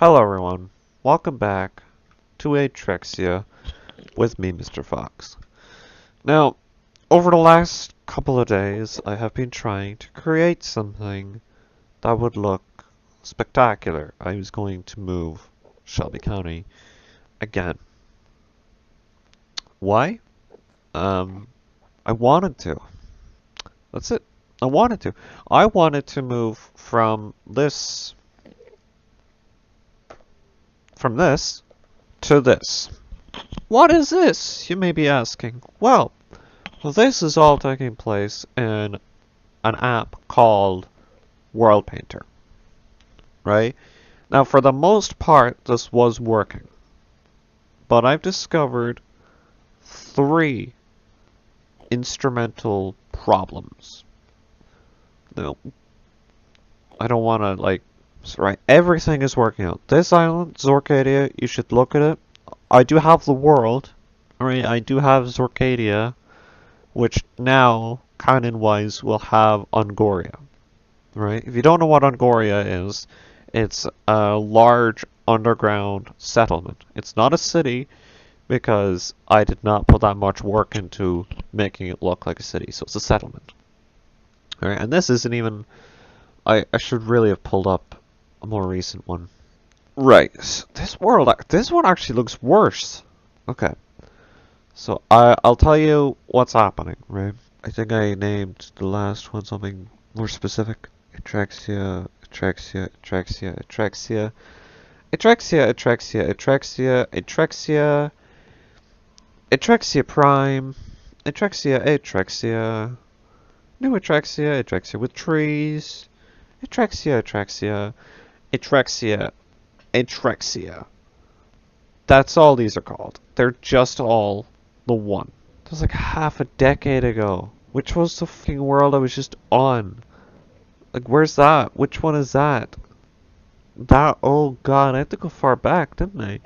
Hello everyone, welcome back to Atrexia with me, Mr. Fox. Now, over the last couple of days, I have been trying to create something that would look spectacular. I was going to move Shelby County again. Why? I wanted to. That's it. I wanted to. I wanted to move from this to this. What is this, you may be asking? Well, this is all taking place in an app called World Painter, right? Now, for the most part, this was working, but I've discovered three instrumental problems. Now, I don't want to, right, everything is working out. This island, Zorcadia, you should look at it. I do have the world, right? I do have Zorcadia, which now, canon-wise, will have Ungoria, right? If you don't know what Ungoria is, it's a large underground settlement. It's not a city, because I did not put that much work into making it look like a city, so it's a settlement. Alright, and this isn't even... I should really have pulled up a more recent one. Right, this one actually looks worse. Okay. So I'll tell you what's happening, right? I think I named the last one something more specific. Atrexia, Atrexia, Atrexia, Atrexia, Atrexia, Atrexia, Atrexia, Atrexia, Atrexia Prime, Atrexia, Atrexia, New Atrexia, Atrexia with trees, Atrexia, Atrexia, Atrexia, Atrexia. That's all these are called. They're just all the one. That was like half a decade ago. Which was the fucking world I was just on? Like, where's that? Which one is that? That, oh god, I have to go far back, didn't I?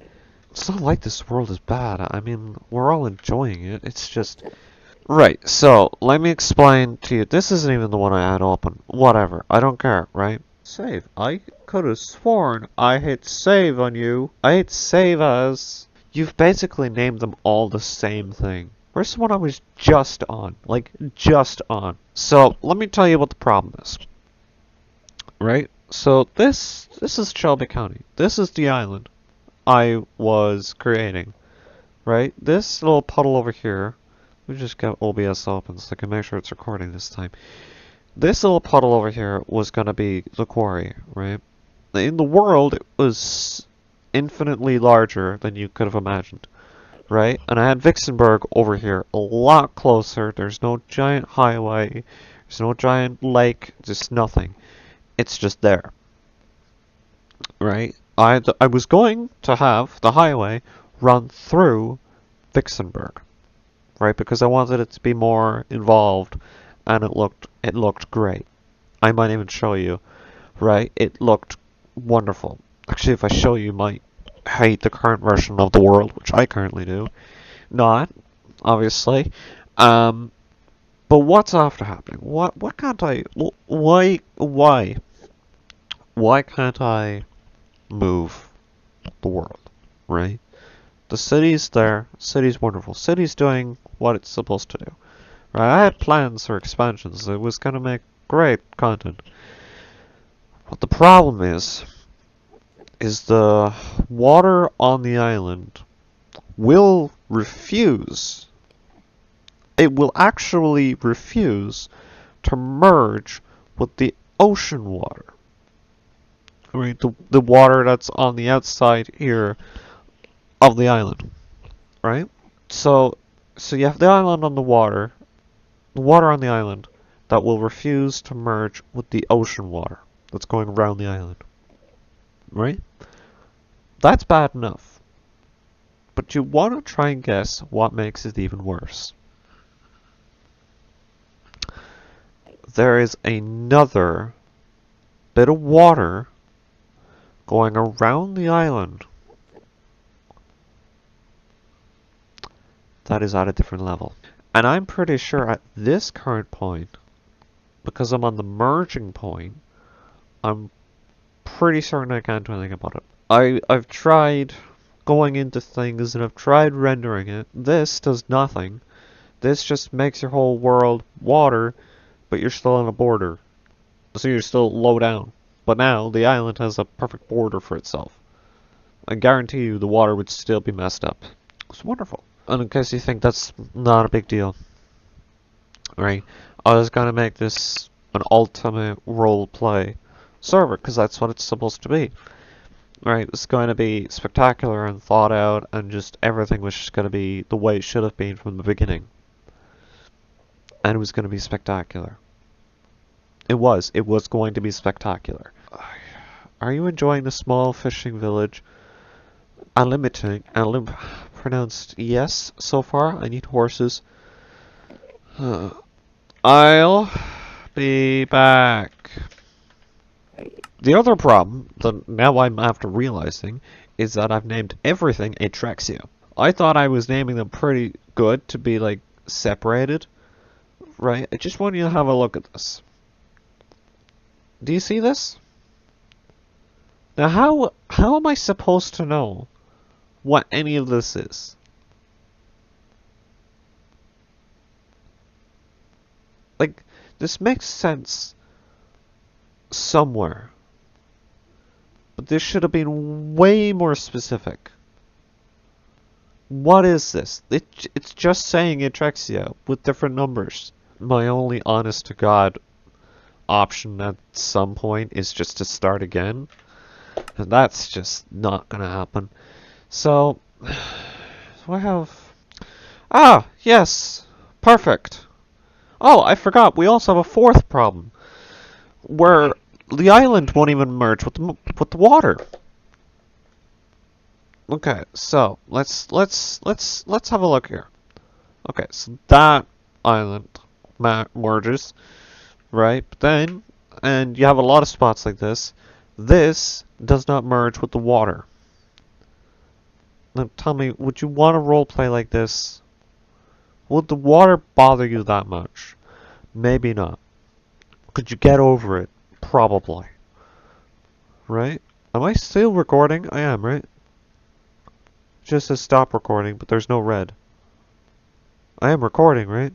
It's not like this world is bad. I mean, we're all enjoying it. It's just... Right, so, let me explain to you. This isn't even the one I had open. Whatever. I don't care, right? Save. I could have sworn I hit save on you. I hit save as... You've basically named them all the same thing. Where's the one I was just on? Like, just on. So, let me tell you what the problem is. Right? So, this is Shelby County. This is the island I was creating. Right? This little puddle over here... We just got OBS open so I can make sure it's recording this time. This little puddle over here was going to be the quarry, right? In the world, it was infinitely larger than you could have imagined, right? And I had Vixenberg over here, a lot closer. There's no giant highway, there's no giant lake, just nothing. It's just there, right? I was going to have the highway run through Vixenberg, right? Because I wanted it to be more involved, and it looked great. I might even show you, right? It looked wonderful. Actually, if I show you, you might hate the current version of the world, which I currently do. Not, obviously. But what's after happening? What can't I? Why can't I move the world? Right? The city's there. City's wonderful. City's doing what it's supposed to do. Right? I had plans for expansions. It was gonna make great content. What the problem is the water on the island will refuse. It will actually refuse to merge with the ocean water. Right? The water that's on the outside here of the island, right? So you have the island on the water on the island that will refuse to merge with the ocean water that's going around the island, right? That's bad enough. But you want to try and guess what makes it even worse. There is another bit of water going around the island that is at a different level. And I'm pretty sure at this current point, because I'm on the merging point, I'm pretty certain I can't do anything about it. I've tried going into things and I've tried rendering it. This does nothing. This just makes your whole world water, but you're still on a border. So you're still low down. But now the island has a perfect border for itself. I guarantee you the water would still be messed up. It's wonderful. And in case you think that's not a big deal, right? I was gonna make this an ultimate roleplay server, because that's what it's supposed to be. Right, it's going to be spectacular and thought out, and just everything was just going to be the way it should have been from the beginning. And it was going to be spectacular. It was going to be spectacular. Are you enjoying the small fishing village? Pronounced yes so far. I need horses. I'll be back. The other problem that now I'm after realizing is that I've named everything Atrexia. I thought I was naming them pretty good to be like separated, right? I just want you to have a look at this. Do you see this? Now how am I supposed to know what any of this is? Like, this makes sense somewhere. But this should have been way more specific. What is this? It's just saying Atrexia with different numbers. My only honest to God option at some point is just to start again. And that's just not gonna happen. So, do I have... Ah, yes! Perfect! Oh, I forgot, we also have a fourth problem. Where the island won't even merge with the water. Okay, so let's have a look here. Okay, so that island merges, right? But then, and you have a lot of spots like this. This does not merge with the water. Now tell me, would you want to roleplay like this? Would the water bother you that much? Maybe not. Could you get over it? Probably. Right? Am I still recording? I am, right? Just says stop recording, but there's no red. I am recording, right?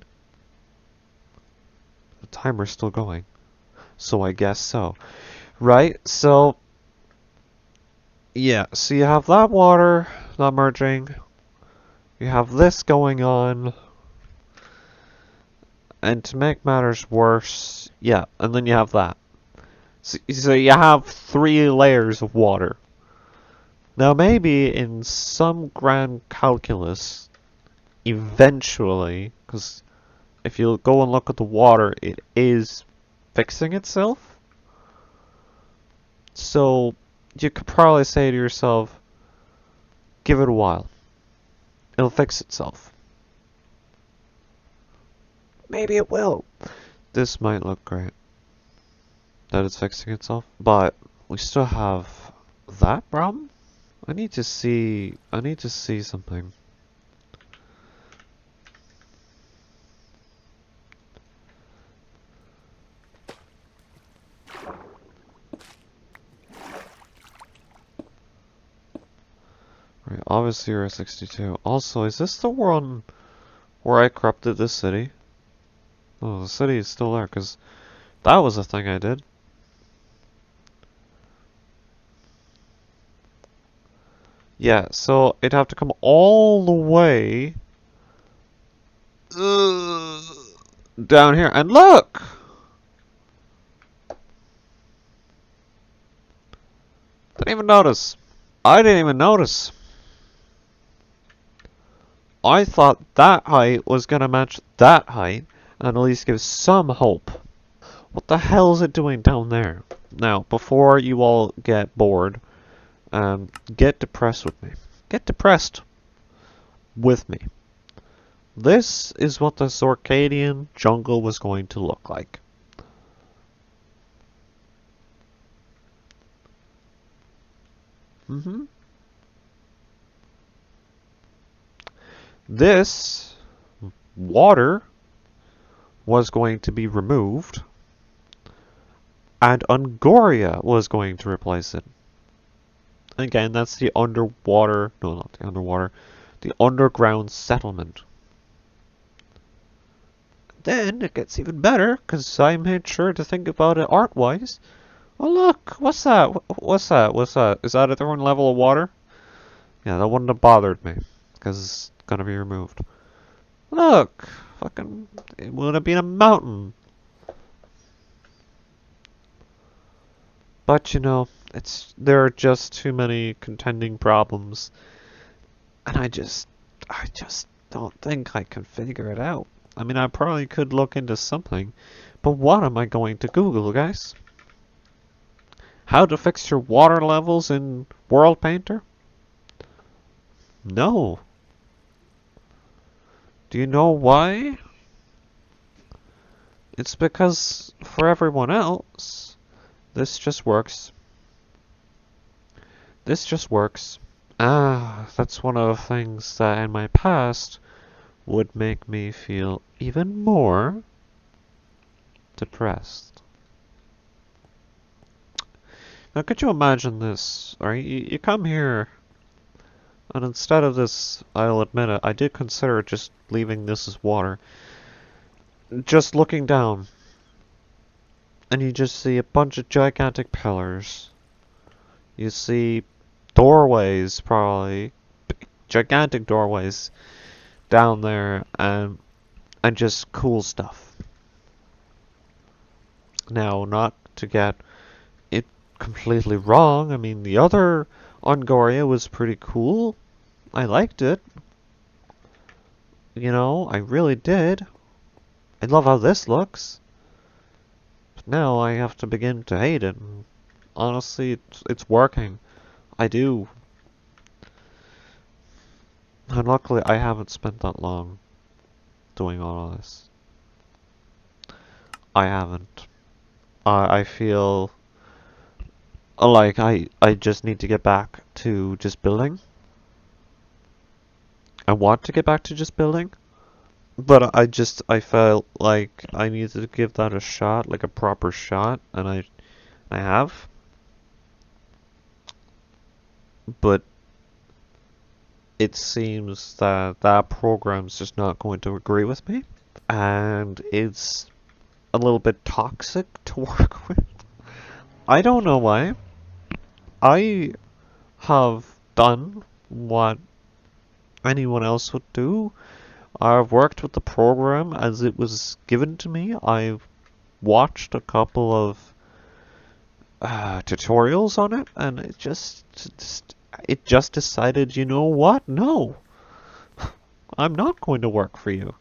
The timer's still going. So I guess so. Right? So, yeah. So you have that water not merging. You have this going on. And to make matters worse, yeah, and then you have that. So you have 3 layers of water. Now maybe in some grand calculus, eventually, because if you go and look at the water, it is fixing itself. So you could probably say to yourself, give it a while. It'll fix itself. Maybe it will. This might look great. That it's fixing itself. But we still have that problem? I need to see something. Right, obviously you're at 62. Also, is this the one where I corrupted this city? Oh, the city is still there, because that was a thing I did. Yeah, so it'd have to come all the way down here. And look! Didn't even notice. I didn't even notice. I thought that height was gonna match that height and at least give some hope. What the hell is it doing down there? Now, before you all get bored, get depressed with me. Get depressed with me. This is what the Zorcadian jungle was going to look like. This water was going to be removed, and Ungoria was going to replace it. Again, that's the underwater, no, not the underwater, the underground settlement. Then it gets even better, because I made sure to think about it art-wise. Oh look, what's that? What's that? What's that? Is that a different level of water? Yeah, that wouldn't have bothered me, because it's gonna be removed. Look, fucking, it would have been a mountain. But you know, there are just too many contending problems, and I just don't think I can figure it out. I mean, I probably could look into something, but what am I going to Google, guys? How to fix your water levels in World Painter? No. Do you know why? It's because for everyone else, this just works. This just works. Ah, that's one of the things that in my past would make me feel even more depressed. Now, could you imagine this? Right, you come here, and instead of this, I'll admit it, I did consider just leaving this as water. Just looking down, and you just see a bunch of gigantic pillars. You see doorways, probably gigantic doorways down there, and just cool stuff. Now, not to get it completely wrong. I mean, the other Ongoria was pretty cool. I liked it. You know, I really did. I love how this looks. But now I have to begin to hate it. And honestly, it's working. I do. And luckily, I haven't spent that long doing all of this. I haven't. I feel like I just need to get back to just building. I want to get back to just building. But I felt like I needed to give that a shot, like a proper shot, and I have. But it seems that that program's just not going to agree with me, and it's a little bit toxic to work with. I don't know why. I have done what anyone else would do. I've worked with the program as it was given to me. I've watched a couple of tutorials on it, and it just decided, you know what? No, I'm not going to work for you.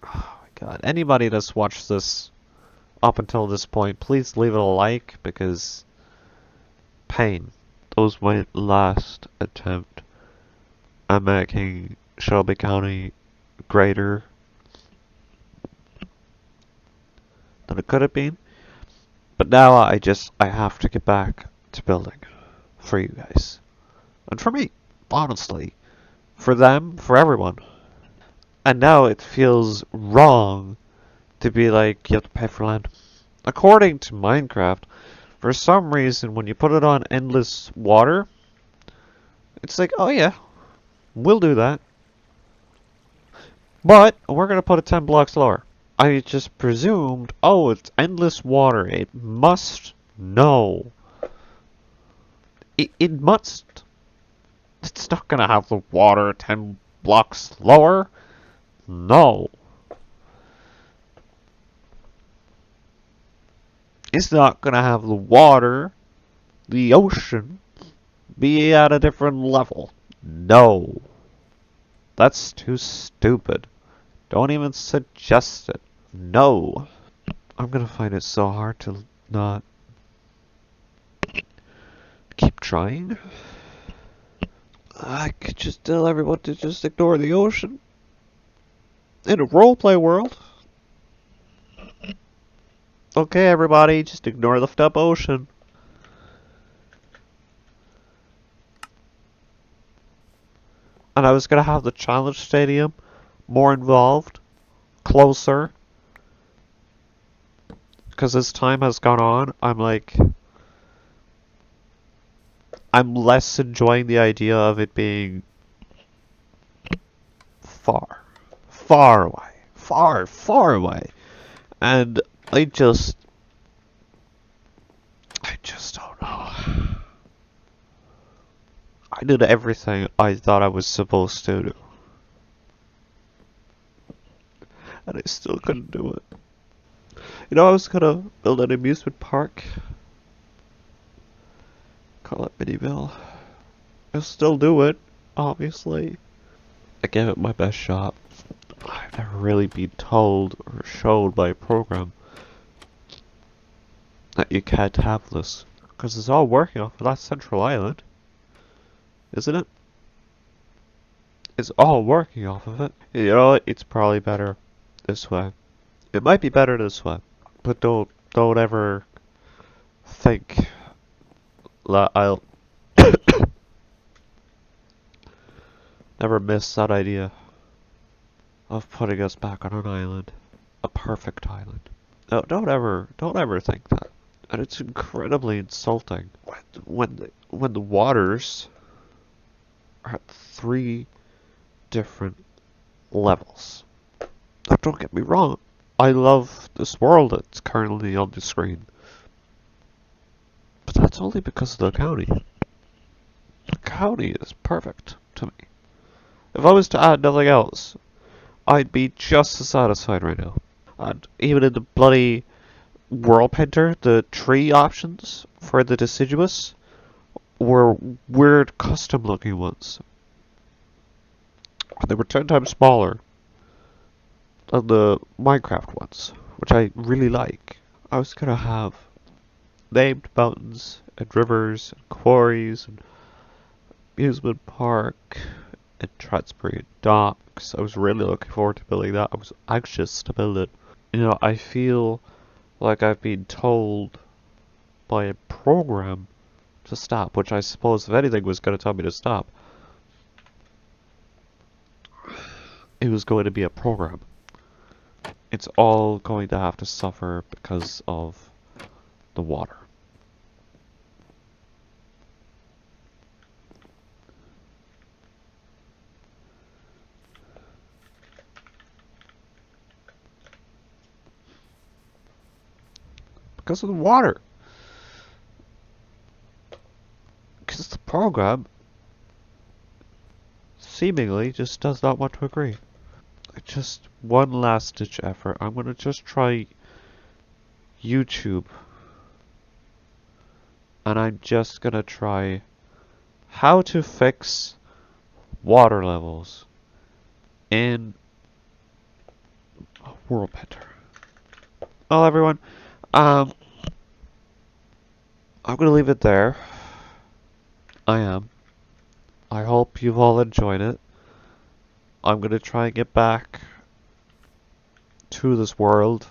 Oh my god! Anybody that's watched this up until this point, please leave it a like because pain. That was my last attempt at making Shelby County greater than it could have been. But now I have to get back to building for you guys. And for me, honestly. For them, for everyone. And now it feels wrong to be like, you have to pay for land. According to Minecraft, for some reason, when you put it on endless water, it's like, oh yeah, we'll do that. But we're going to put it 10 blocks lower. I just presumed, oh, it's endless water. It must know. It must. It's not going to have the water 10 blocks lower. No. It's not going to have the water, the ocean, be at a different level. No. That's too stupid. Don't even suggest it. No. I'm gonna find it so hard to not keep trying. I could just tell everyone to just ignore the ocean. In a roleplay world. Okay, everybody, just ignore the up ocean. And I was gonna have the challenge stadium more involved, closer. Because as time has gone on, I'm like, I'm less enjoying the idea of it being far, far away, far away. And I just don't know. I did everything I thought I was supposed to do, and I still couldn't do it. You know, I was gonna build an amusement park, call it Miniville. I'll still do it, obviously. I gave it my best shot. I've never really been told or showed by a program that you can't have this. Because it's all working off of that central island, isn't it? It's all working off of it. You know what? It's probably better this way. It might be better this way. But don't ever think that I'll never miss that idea of putting us back on an island. A perfect island. No, don't ever think that. And it's incredibly insulting when the waters are at 3 different levels. Now, don't get me wrong. I love this world that's currently on the screen. But that's only because of the county. The county is perfect to me. If I was to add nothing else, I'd be just as satisfied right now. And even in the bloody World Painter, the tree options for the deciduous were weird custom looking ones. They were 10 times smaller than the Minecraft ones, which I really like. I was gonna have named mountains and rivers and quarries and amusement park and Transparent docks. I was really looking forward to building that. I was anxious to build it. You know, I feel like I've been told by a program to stop, which I suppose if anything was going to tell me to stop, it was going to be a program. It's all going to have to suffer because of the water. Because of the water. Because the program seemingly just does not want to agree. Just one last ditch effort. I'm gonna just try YouTube. And I'm just gonna try how to fix water levels in World Painter. Well, everyone, I'm gonna leave it there. I am. I hope you've all enjoyed it. I'm gonna try and get back to this world.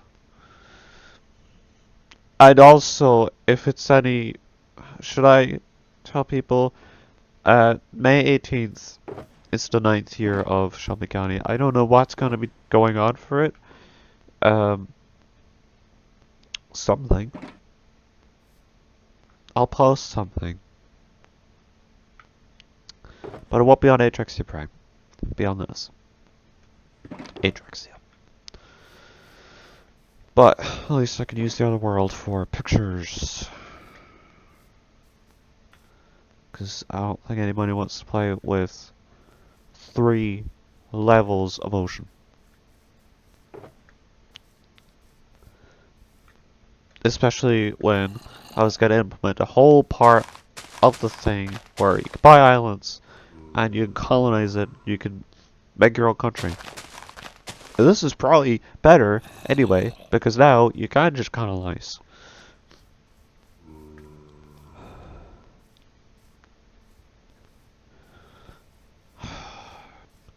And also, if it's any, should I tell people, May 18th is the 9th year of Shelby County. I don't know what's gonna be going on for it. Um, Something. I'll post something. But it won't be on Atrexia Prime. It'll be on this. Atrexia. But at least I can use the other world for pictures. Because I don't think anybody wants to play with 3 levels of ocean. Especially when I was going to implement a whole part of the thing where you can buy islands and you can colonize it, you can make your own country. This is probably better anyway, because now you can just colonize.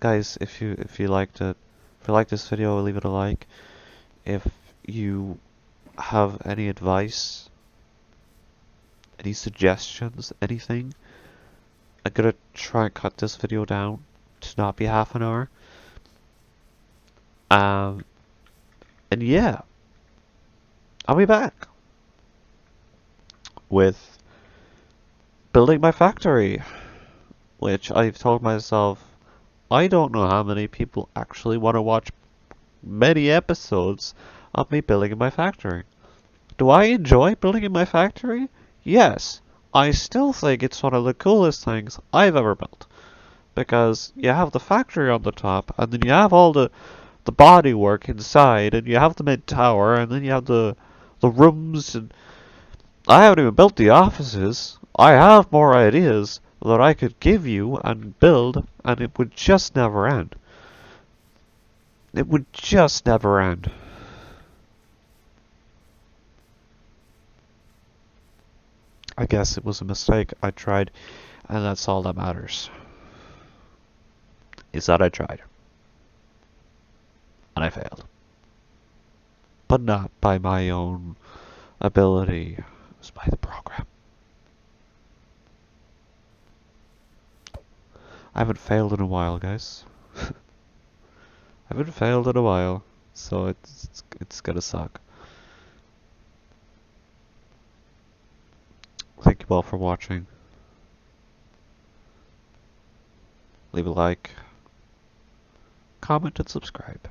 Guys, if you liked it, if you liked this video, leave it a like. If you have any advice, any suggestions, anything, I'm gonna try and cut this video down to not be half an hour. And yeah, I'll be back with building my factory, which I've told myself I don't know how many people actually want to watch many episodes of me building in my factory. Do I enjoy building in my factory? Yes. I still think it's one of the coolest things I've ever built. Because you have the factory on the top, and then you have all the body work inside, and you have the mid tower, and then you have the rooms, and I haven't even built the offices. I have more ideas that I could give you and build, and it would just never end. It would just never end. I guess it was a mistake. I tried, and that's all that matters. Is that I tried. And I failed. But not by my own ability. It was by the program. I haven't failed in a while, guys. I haven't failed in a while, so it's gonna suck. Thank you all for watching. Leave a like, comment, and subscribe.